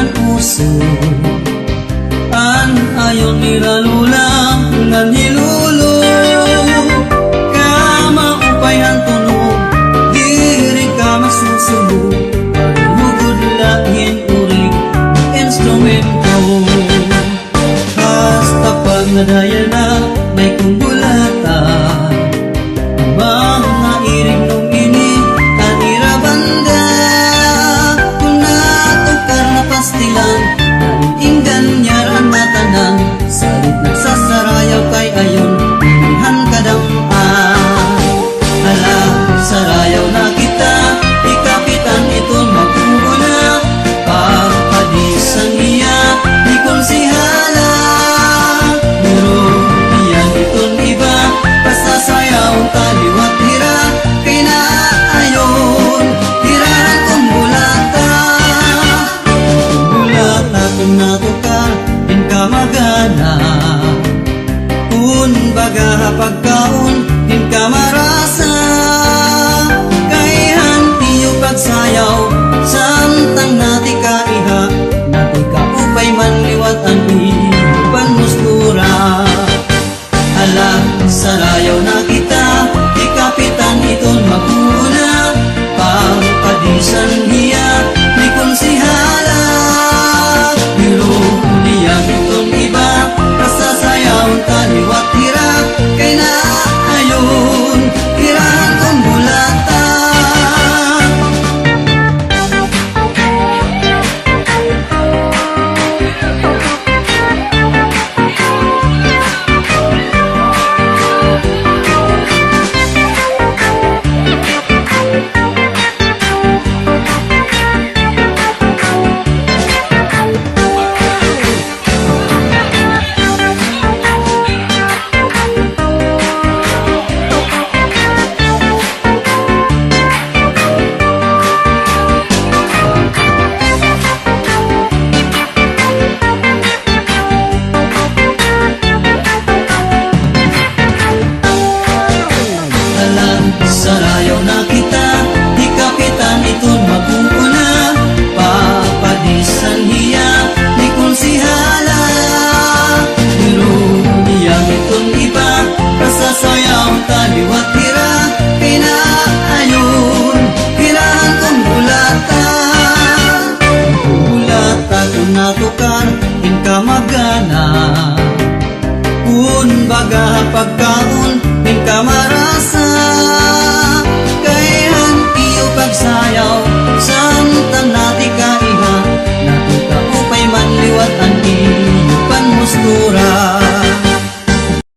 ang puso an ayon niralulang ngan hilulo kama upay ang tunog diri ka masusubo pagmugod lahin uring instrumento hasta pag nadaya na may kumbulata mga irig nung ini tanira banda kung natukar na pastilan inggan nyaran matanan salit nagsasarayaw kay ayon ilihan kadampan hala sarayaw na kita ikapitan iton magpula pagpadisan niya di konsihala pero iyan iton iba pasasayaw kaliwat hira kay naayon hirahan kong bulata kung natukar din ka magana kun baga pagkaon din ka marasa kay hantiyo pagsayaw samtang nati ka iha nati ka upay manliwat ang iban mustura ala sarayaw na kita ikapitan iton maguna pagpadisan hiya ni konsihala pero niyang itong iba kasasayaw kaliwat hira kay naayon hirahan kong bulata sarayaw na kita di kapitan iton magpupuna papadisan hiya di konsihala pero niyang iton iba kasasayaw taliwat hira kay naayon hirahan kong bulata kung natukar din ka magana kun baga pagkaon din ka marasa